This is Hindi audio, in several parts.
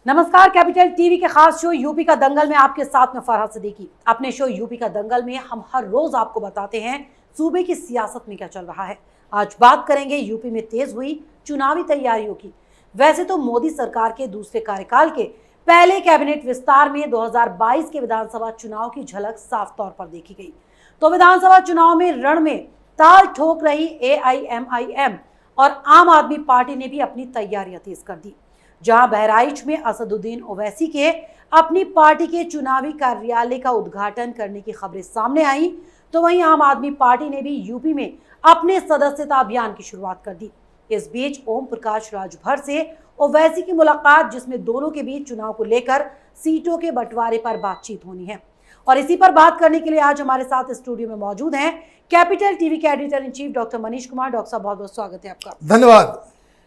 नमस्कार, कैपिटल टीवी के खास शो यूपी का दंगल में आपके साथ में फरहाद सिद्दीकी। अपने शो यूपी का दंगल में हम हर रोज आपको बताते हैं सूबे की सियासत में क्या चल रहा है। आज बात करेंगे यूपी में तेज हुई चुनावी तैयारियों की। वैसे तो मोदी सरकार के दूसरे कार्यकाल के पहले कैबिनेट विस्तार में 2022 के विधानसभा चुनाव की झलक साफ तौर पर देखी गई। तो विधानसभा चुनाव में रण में ताल ठोक रही AIMIM और आम आदमी पार्टी ने भी अपनी तैयारियां तेज कर दी। जहां बहराइच में असदुद्दीन ओवैसी के अपनी पार्टी के चुनावी कार्यालय का उद्घाटन करने की खबरें सामने आई, तो वहीं आम आदमी पार्टी ने भी यूपी में अपने सदस्यता अभियान की शुरुआत कर दी। इस बीच ओम प्रकाश राजभर से ओवैसी की मुलाकात, जिसमें दोनों के बीच चुनाव को लेकर सीटों के बंटवारे पर बातचीत होनी है। और इसी पर बात करने के लिए आज हमारे साथ स्टूडियो में मौजूद हैं कैपिटल टीवी के editor in chief doctor Manish Kumar. Doctor साहब, बहुत बहुत स्वागत है आपका। धन्यवाद।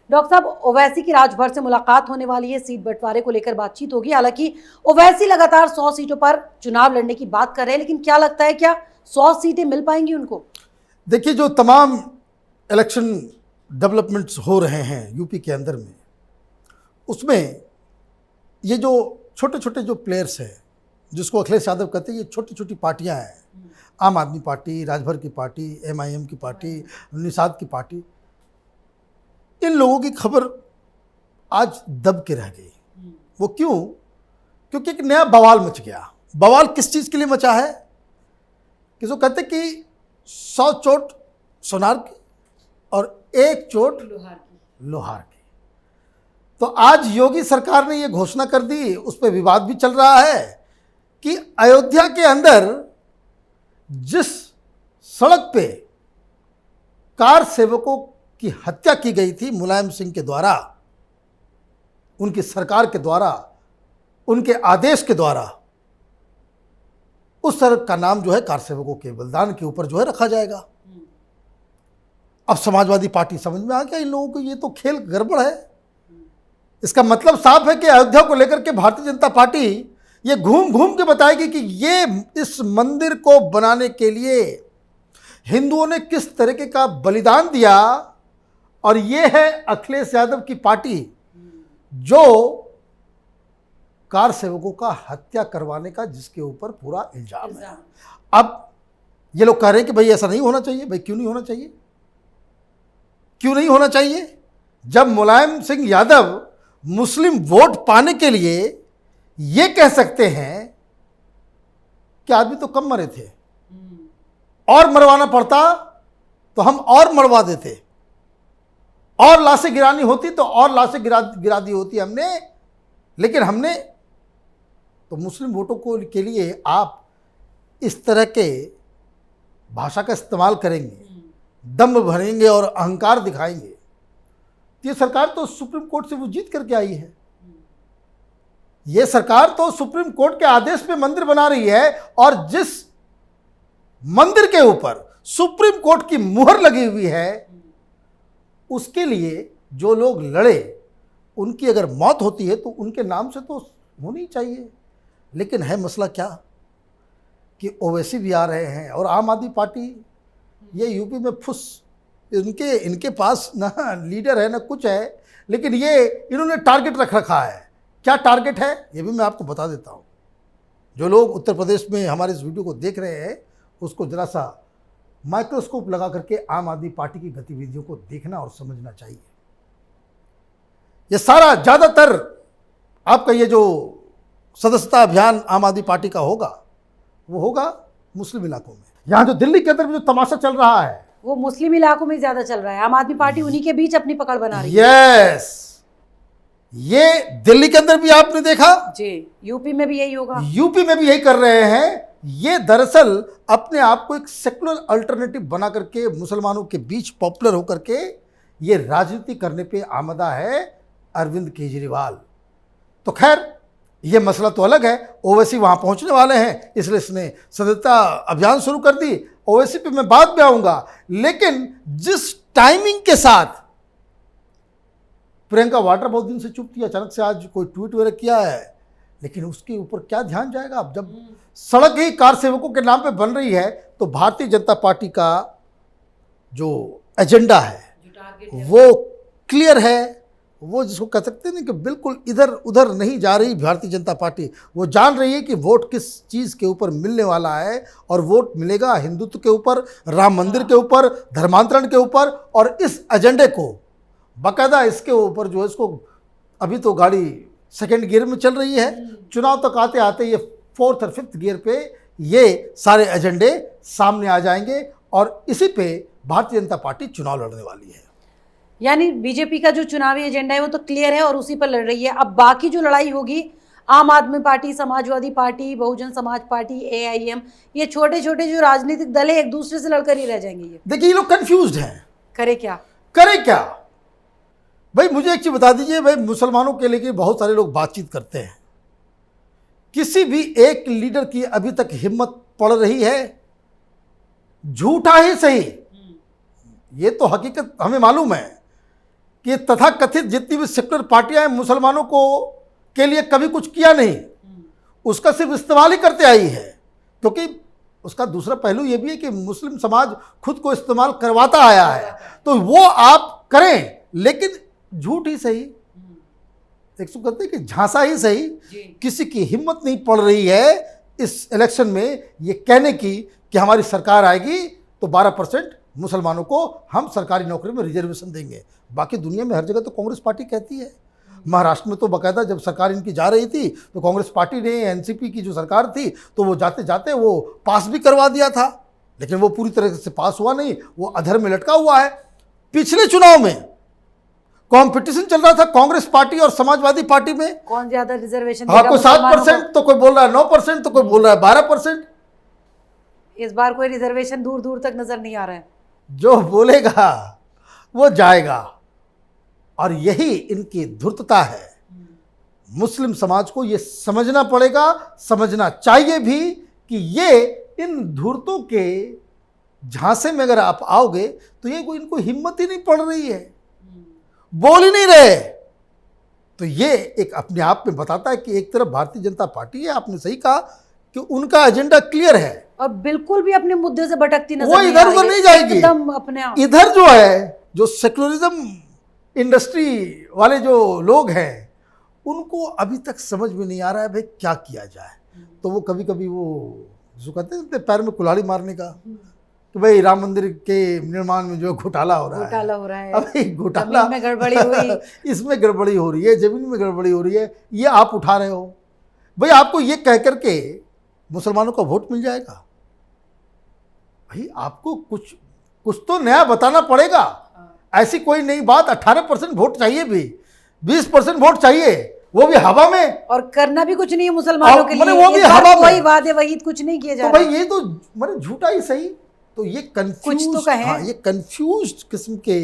डॉक्टर साहब, ओवैसी की राजभर से मुलाकात होने वाली है, सीट बंटवारे को लेकर बातचीत होगी। हालांकि ओवैसी लगातार 100 सीटों पर चुनाव लड़ने की बात कर रहे हैं, लेकिन क्या लगता है, क्या 100 सीटें मिल पाएंगी उनको? देखिए, जो तमाम इलेक्शन डेवलपमेंट्स हो रहे हैं यूपी के अंदर में, उसमें ये जो छोटे छोटे जो प्लेयर्स हैं, जिसको अखिलेश यादव कहते हैं, ये छोटी छोटी पार्टियां हैं। आम आदमी पार्टी, राजभर की पार्टी, MIM की पार्टी, निषाद की पार्टी, इन लोगों की खबर आज दब के रह गई। वो क्यों? क्योंकि एक नया बवाल मच गया। बवाल किस चीज़ के लिए मचा है? कि जो कहते कि 100 चोट सोनार की और 1 चोट लोहार की। तो आज योगी सरकार ने ये घोषणा कर दी, उस पर विवाद भी चल रहा है कि अयोध्या के अंदर जिस सड़क पे कार सेवकों की हत्या की गई थी मुलायम सिंह के द्वारा, उनकी सरकार के द्वारा, उनके आदेश के द्वारा, उस सड़क का नाम जो है कार सेवकों के बलिदान के ऊपर जो है रखा जाएगा। अब समाजवादी पार्टी समझ में आ गया इन लोगों को ये तो खेल गड़बड़ है। इसका मतलब साफ है कि अयोध्या को लेकर के भारतीय जनता पार्टी ये घूम घूम के बताएगी कि ये इस मंदिर को बनाने के लिए हिंदुओं ने किस तरीके का बलिदान दिया, और ये है अखिलेश यादव की पार्टी जो कार सेवकों का हत्या करवाने का, जिसके ऊपर पूरा इल्जाम है। अब ये लोग कह रहे हैं कि भाई ऐसा नहीं होना चाहिए। भाई क्यों नहीं होना चाहिए? क्यों नहीं होना चाहिए? जब मुलायम सिंह यादव मुस्लिम वोट पाने के लिए ये कह सकते हैं कि आदमी तो कम मरे थे, और मरवाना पड़ता तो हम और मरवा देते, और लाशें गिरानी होती तो और लाशें गिरा दी होती हमने, लेकिन हमने तो मुस्लिम वोटों को के लिए आप इस तरह के भाषा का इस्तेमाल करेंगे, दम भरेंगे और अहंकार दिखाएंगे। ये सरकार तो सुप्रीम कोर्ट से वो जीत करके आई है। ये सरकार तो सुप्रीम कोर्ट के आदेश पे मंदिर बना रही है, और जिस मंदिर के ऊपर सुप्रीम कोर्ट की मुहर लगी हुई है, उसके लिए जो लोग लड़े, उनकी अगर मौत होती है तो उनके नाम से तो होनी चाहिए। लेकिन है मसला क्या कि ओवैसी भी आ रहे हैं और आम आदमी पार्टी, ये यूपी में फुस, इनके पास ना लीडर है ना कुछ है, लेकिन ये इन्होंने टारगेट रख रखा है। क्या टारगेट है ये भी मैं आपको बता देता हूँ। जो लोग उत्तर प्रदेश में हमारे इस वीडियो को देख रहे हैं, उसको जरा सा माइक्रोस्कोप लगा करके आम आदमी पार्टी की गतिविधियों को देखना और समझना चाहिए। ये सारा ज़्यादातर आपका ये जो सदस्यता अभियान आम आदमी पार्टी का होगा, वो होगा मुस्लिम इलाकों में। यहाँ जो दिल्ली के अंदर में जो तमाशा चल रहा है, वो मुस्लिम इलाकों में ज़्यादा चल रहा है। आम आदमी पार्टी उन्हीं के बीच अपनी पकड़ बना रही है। यस, ये दिल्ली के अंदर भी आपने देखा जी, यूपी में भी यही होगा। यूपी में भी यही कर रहे हैं। ये दरअसल अपने आप को एक सेकुलर अल्टरनेटिव बना करके मुसलमानों के बीच पॉपुलर होकर के ये राजनीति करने पे आमदा है अरविंद केजरीवाल। तो खैर ये मसला तो अलग है। ओवैसी वहाँ पहुँचने वाले हैं, इसलिए इसने सदस्यता अभियान शुरू कर दी। ओवैसी पे मैं बाद में आऊँगा, लेकिन जिस टाइमिंग के साथ प्रियंका वाड्रा बहुत दिन से चुप थी, अचानक से आज कोई ट्वीट वगैरह किया है, लेकिन उसके ऊपर क्या ध्यान जाएगा? अब जब सड़क ही कार सेवकों के नाम पे बन रही है, तो भारतीय जनता पार्टी का जो एजेंडा है वो क्लियर है, वो जिसको कह सकते हैं ना कि बिल्कुल इधर उधर नहीं जा रही भारतीय जनता पार्टी। वो जान रही है कि वोट किस चीज़ के ऊपर मिलने वाला है, और वोट मिलेगा हिंदुत्व के ऊपर, राम मंदिर के ऊपर, धर्मांतरण के ऊपर। और इस एजेंडे को बाकायदा इसके ऊपर जो है, इसको अभी तो गाड़ी सेकंड गियर में चल रही है, चुनाव तक आते आते ये फोर्थ और फिफ्थ गियर पे ये सारे एजेंडे सामने आ जाएंगे, और इसी पे भारतीय जनता पार्टी चुनाव लड़ने वाली है। यानी बीजेपी का जो चुनावी एजेंडा है वो तो क्लियर है और उसी पर लड़ रही है। अब बाकी जो लड़ाई होगी, आम आदमी party, Samajwadi party, Bahujan Samaj party, AIM, ये छोटे छोटे जो राजनीतिक दल है एक दूसरे से लड़कर ही रह जाएंगे। ये देखिए, ये लोग कंफ्यूज्ड हैं, करे क्या करें क्या। भाई मुझे एक चीज बता दीजिए, भाई मुसलमानों के लिए बहुत सारे लोग बातचीत करते हैं, किसी भी एक लीडर की अभी तक हिम्मत पड़ रही है? झूठा ही सही, ये तो हकीकत हमें मालूम है कि तथाकथित जितनी भी सेक्युलर पार्टियां हैं, मुसलमानों को के लिए कभी कुछ किया नहीं, उसका सिर्फ इस्तेमाल ही करते आई है। क्योंकि उसका दूसरा पहलू ये भी है कि मुस्लिम समाज खुद को इस्तेमाल करवाता आया है, तो वो आप करें, लेकिन झूठ ही सही, एक सो कहते हैं कि झांसा ही सही, किसी की हिम्मत नहीं पड़ रही है इस इलेक्शन में ये कहने की कि हमारी सरकार आएगी तो 12% मुसलमानों को हम सरकारी नौकरी में रिजर्वेशन देंगे। बाकी दुनिया में हर जगह तो कांग्रेस पार्टी कहती है। महाराष्ट्र में तो बाकायदा जब सरकार इनकी जा रही थी तो कांग्रेस पार्टी ने, एनसीपी की जो सरकार थी, तो वो जाते जाते वो पास भी करवा दिया था, लेकिन वो पूरी तरह से पास हुआ नहीं, वो अधर में लटका हुआ है। पिछले चुनाव में कंपटीशन चल रहा था कांग्रेस पार्टी और समाजवादी पार्टी में, कौन ज्यादा रिजर्वेशन हाँ, कोई 7% तो कोई बोल रहा है 9%, तो कोई बोल रहा है 12%। इस बार कोई रिजर्वेशन दूर दूर तक नजर नहीं आ रहा है। जो बोलेगा वो जाएगा, और यही इनकी धूर्तता है। मुस्लिम समाज को ये समझना पड़ेगा, समझना चाहिए भी कि ये इन धूर्तों के झांसे में अगर आप आओगे तो ये कोई इनको हिम्मत ही नहीं पड़ रही है, बोल ही नहीं रहे। तो ये एक अपने आप में बताता है कि एक तरफ भारतीय जनता पार्टी है, आपने सही कहा कि उनका एजेंडा क्लियर है और बिल्कुल भी अपने मुद्दे से भटकती नजर वो इधर उधर नहीं जाएगी एकदम अपने आप। इधर जो है, जो सेक्युलरिज्म इंडस्ट्री वाले जो लोग हैं, उनको अभी तक समझ में नहीं आ रहा है भाई क्या किया जाए। तो वो कभी कभी वो जो कहते हैं पैर में कुल्हाड़ी मारने का, तो भाई राम मंदिर के निर्माण में जो घोटाला हो रहा है, अभी घोटाला में गड़बड़ी हुई इसमें गड़बड़ी हो रही है, जमीन में गड़बड़ी हो रही है, ये आप उठा रहे हो। भाई आपको ये कह करके मुसलमानों का वोट मिल जाएगा? भाई आपको कुछ तो नया बताना पड़ेगा। ऐसी कोई नई बात, 18% वोट चाहिए भी, 20% वोट चाहिए, वो भी हवा में, और करना भी कुछ नहीं है मुसलमानों के लिए, वो भी हवा में, कोई वादे वहीद कुछ नहीं किए जा रहे। तो भाई ये तो मैंने झूठा ही सही। तो ये कंफ्यूज, तो कहें। हाँ, ये कंफ्यूज्ड किस्म के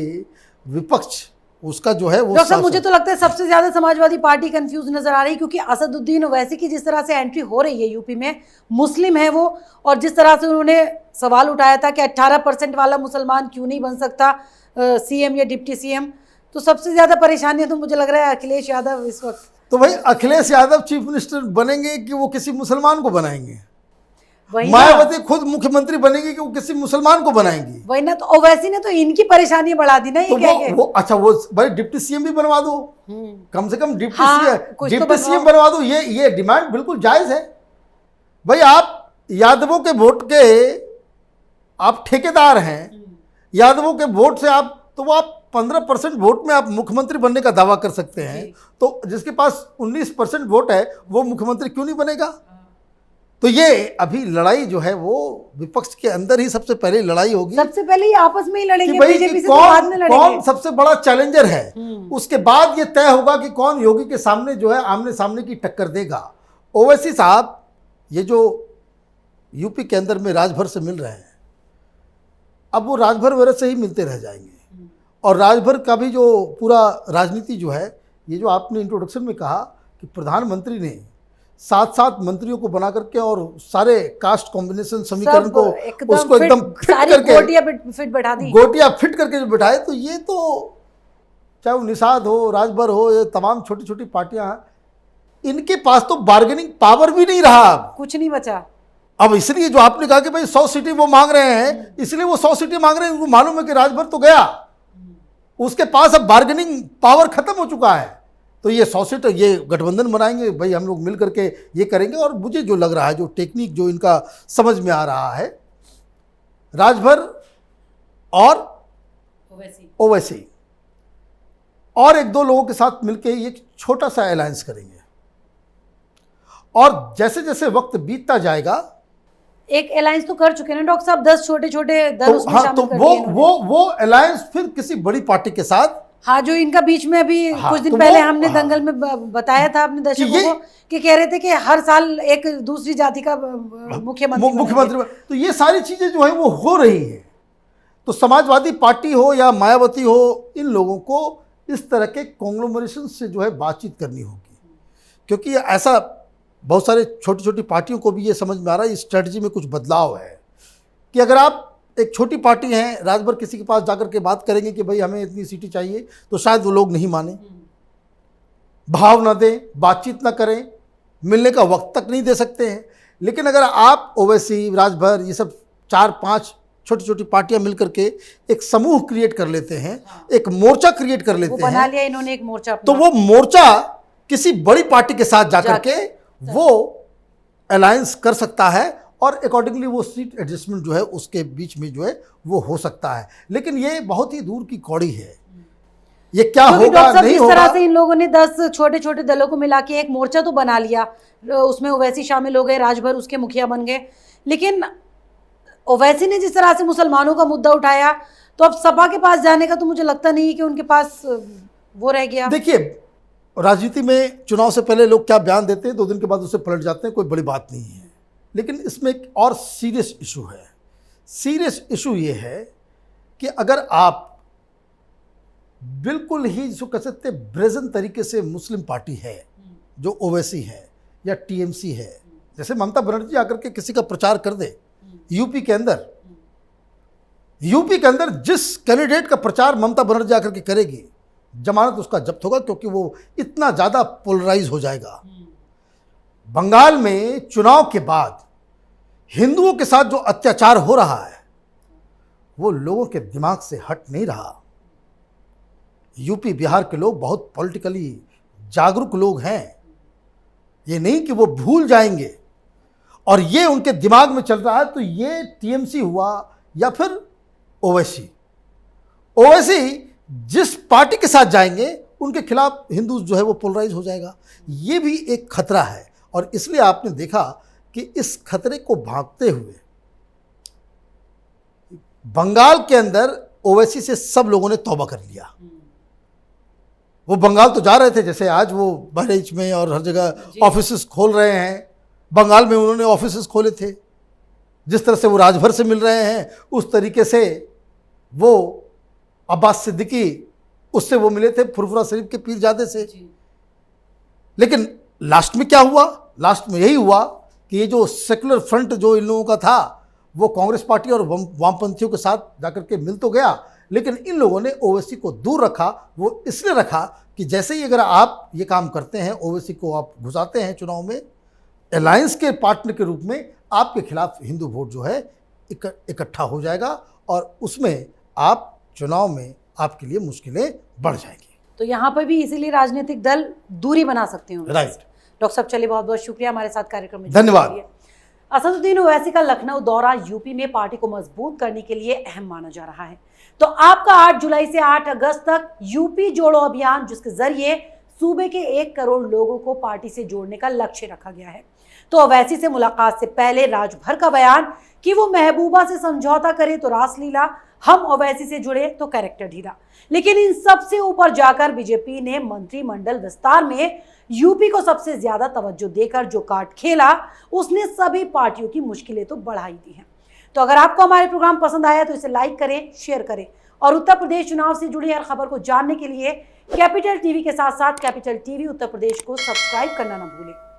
विपक्ष उसका जो है वो। डॉक्टर साहब, मुझे तो लगता है सबसे ज्यादा समाजवादी पार्टी कंफ्यूज नजर आ रही है, क्योंकि असदुद्दीन ओवैसी की जिस तरह से एंट्री हो रही है यूपी में, मुस्लिम है वो, और जिस तरह से उन्होंने सवाल उठाया था कि 18% वाला मुसलमान क्यों नहीं बन सकता सीएम या डिप्टी सीएम, तो सबसे ज्यादा परेशानी तो मुझे लग रहा है अखिलेश यादव इस वक्त। तो भाई अखिलेश यादव चीफ मिनिस्टर बनेंगे कि वो किसी मुसलमान को बनाएंगे? वही मायावती खुद मुख्यमंत्री बनेगी कि वो किसी मुसलमान को बनाएंगी? वही ना। तो ओवैसी ने तो इनकी परेशानी बढ़ा दी ना, ये तो वो अच्छा, वो भाई डिप्टी सीएम भी बनवा दो, कम से कम डिप्टी सीएम बनवा दो। ये डिमांड बिल्कुल जायज है। भाई आप यादवों के वोट के आप ठेकेदार हैं, यादवों के वोट से आप, तो वो आप 15% वोट में आप मुख्यमंत्री बनने का दावा कर सकते हैं, तो जिसके पास 19% वोट है वो मुख्यमंत्री क्यों नहीं बनेगा? तो ये अभी लड़ाई जो है वो विपक्ष के अंदर ही सबसे पहले लड़ाई होगी, सबसे पहले ही आपस में ही लड़ेंगे, भाई बीजेपी से कौन, तो कौन सबसे बड़ा चैलेंजर है। उसके बाद ये तय होगा कि कौन योगी के सामने जो है आमने सामने की टक्कर देगा। ओवैसी साहब ये जो यूपी के अंदर में राजभर से मिल रहे हैं, अब वो राजभर वगैरह से ही मिलते रह जाएंगे, और राजभर का भी जो पूरा राजनीति जो है, ये जो आपने इंट्रोडक्शन में कहा कि प्रधानमंत्री ने 7 मंत्रियों को बना करके और सारे कास्ट कॉम्बिनेशन समीकरण को उसको एकदम फिट करके गोटियां फिट करके जो बिठाए, तो ये तो चाहे वो निषाद हो, राजभर हो, ये तमाम छोटी छोटी पार्टियां, इनके पास तो बार्गेनिंग पावर भी नहीं रहा, कुछ नहीं बचा। अब इसलिए जो आपने कहा कि भाई 100 सीटें वो मांग रहे हैं, इसलिए वो 100 सीटें मांग रहे हैं, उनको मालूम है कि राजभर तो गया, उसके पास अब बार्गेनिंग पावर खत्म हो चुका है। तो ये 100 सीट ये गठबंधन बनाएंगे, भाई हम लोग मिल करके ये करेंगे। और मुझे जो लग रहा है, जो टेक्निक जो इनका समझ में आ रहा है, राजभर और ओवैसी और एक दो लोगों के साथ मिलकर एक छोटा सा अलायंस करेंगे, और जैसे जैसे वक्त बीतता जाएगा, एक अलायंस तो कर चुके हैं ना डॉक्टर साहब, 10 छोटे छोटे दल तो उसमें हाँ, शामिल तो कर दिए इन्होंने। वो अलायंस फिर किसी बड़ी पार्टी के साथ, हाँ, जो इनका बीच में अभी हाँ, कुछ दिन तो पहले वो- हमने हाँ, दंगल में बताया था अपने दर्शकों ये- को कि कह रहे थे कि हर साल एक दूसरी जाति का मुख्यमंत्री मुख्यमंत्री, तो ये सारी चीजें जो है वो हो रही है। तो समाजवादी पार्टी हो या मायावती हो, इन लोगों को इस तरह के कॉन्ग्लोमरेशन से जो है बातचीत करनी होगी, क्योंकि ऐसा बहुत सारे छोटी छोटी पार्टियों को भी ये समझ में आ रहा है, इस स्ट्रेटजी में कुछ बदलाव है कि अगर आप एक छोटी पार्टी हैं, रात भर किसी के पास जाकर के बात करेंगे कि भाई हमें इतनी सीटें चाहिए, तो शायद वो लोग नहीं माने, भाव ना दें, बातचीत ना करें, मिलने का वक्त तक नहीं दे सकते हैं। लेकिन अगर आप ओवैसी, राजभर, ये सब 4-5 छोटी छोटी पार्टियां मिलकर के एक समूह क्रिएट कर लेते हैं, एक मोर्चा क्रिएट कर वो लेते बना हैं, लिया इन्होंने एक मोर्चा तो अपना। वो मोर्चा किसी बड़ी पार्टी के साथ जाकर के वो अलायंस कर सकता है, और अकॉर्डिंगली वो सीट एडजस्टमेंट जो है उसके बीच में जो है वो हो सकता है। लेकिन ये बहुत ही दूर की कौड़ी है, ये क्या क्योंकि होगा डॉक्टर साहब, नहीं इस तरह होगा। से इन लोगों ने 10 छोटे छोटे दलों को मिला के एक मोर्चा तो बना लिया, उसमें ओवैसी शामिल हो गए, राजभर उसके मुखिया बन गए। लेकिन ओवैसी ने जिस तरह से मुसलमानों का मुद्दा उठाया, तो अब सपा के पास जाने का तो मुझे लगता नहीं है कि उनके पास वो रह गया। देखिए, राजनीति में चुनाव से पहले लोग क्या बयान देते हैं, 2 दिन के बाद उससे पलट जाते हैं, कोई बड़ी बात नहीं है। लेकिन इसमें एक और सीरियस इशू है। सीरियस इशू ये है कि अगर आप बिल्कुल ही जो कह सकते ब्रेजन तरीके से मुस्लिम पार्टी है, जो ओवैसी है या टीएमसी है, जैसे ममता बनर्जी आकर के किसी का प्रचार कर दे यूपी के अंदर जिस कैंडिडेट का प्रचार ममता बनर्जी आकर के करेगी, जमानत उसका जब्त होगा, क्योंकि वो इतना ज़्यादा पोलराइज हो जाएगा। बंगाल में चुनाव के बाद हिंदुओं के साथ जो अत्याचार हो रहा है वो लोगों के दिमाग से हट नहीं रहा। यूपी बिहार के लोग बहुत पॉलिटिकली जागरूक लोग हैं, ये नहीं कि वो भूल जाएंगे, और ये उनके दिमाग में चल रहा है। तो ये टीएमसी हुआ या फिर ओवैसी जिस पार्टी के साथ जाएंगे उनके खिलाफ हिंदू जो है वो पोलराइज हो जाएगा। ये भी एक खतरा है, और इसलिए आपने देखा कि इस खतरे को भांपते हुए बंगाल के अंदर ओवैसी से सब लोगों ने तौबा कर लिया। वो बंगाल तो जा रहे थे, जैसे आज वो बहरीच में और हर जगह ऑफिसेस खोल रहे हैं। बंगाल में उन्होंने ऑफिसेस खोले थे, जिस तरह से वो राजभर से मिल रहे हैं उस तरीके से वो अब्बास सिद्दीकी, उससे वो मिले थे, फुरफुरा शरीफ के पीरजादे से। लेकिन लास्ट में क्या हुआ? लास्ट में यही हुआ कि ये जो सेकुलर फ्रंट जो इन लोगों का था वो कांग्रेस पार्टी और वामपंथियों के साथ जाकर के मिल तो गया, लेकिन इन लोगों ने ओवैसी को दूर रखा। वो इसलिए रखा कि जैसे ही अगर आप ये काम करते हैं, ओवैसी को आप घुसाते हैं चुनाव में अलायंस के पार्टनर के रूप में, आपके खिलाफ हिंदू वोट जो है इकट्ठा हो जाएगा, और उसमें आप चुनाव में आपके लिए मुश्किलें बढ़ जाएंगी। तो यहाँ पर भी इसीलिए राजनीतिक दल दूरी बना सकते हैं। राइट। डॉक्टर साहब, चलिए बहुत बहुत शुक्रिया हमारे साथ कार्यक्रम में धन्यवाद। जुड़ने के लिए। असदुद्दीन ओवैसी का लखनऊ दौरा यूपी में पार्टी को मजबूत करने के लिए अहम माना जा रहा है। तो आपका 8 जुलाई से 8 अगस्त तक यूपी जोड़ो अभियान, जिसके जरिए सूबे के 1 करोड़ लोगों को पार्टी से जोड़ने का लक्ष्य रखा गया है। तो ओवैसी से मुलाकात से पहले राजभर का बयान कि वो महबूबा से समझौता करे तो रासलीला, हम ओवैसी से जुड़े तो कैरेक्टर ढीला। लेकिन इन सब से ऊपर जाकर बीजेपी ने मंत्रिमंडल विस्तार में यूपी को सबसे ज्यादा तवज्जो देकर जो कार्ड खेला, उसने सभी पार्टियों की मुश्किलें तो बढ़ा ही दी हैं। तो अगर आपको हमारे प्रोग्राम पसंद आया तो इसे लाइक करें, शेयर करें, और उत्तर प्रदेश चुनाव से जुड़ी हर खबर को जानने के लिए कैपिटल टीवी के साथ साथ कैपिटल टीवी उत्तर प्रदेश को सब्सक्राइब करना न भूलें।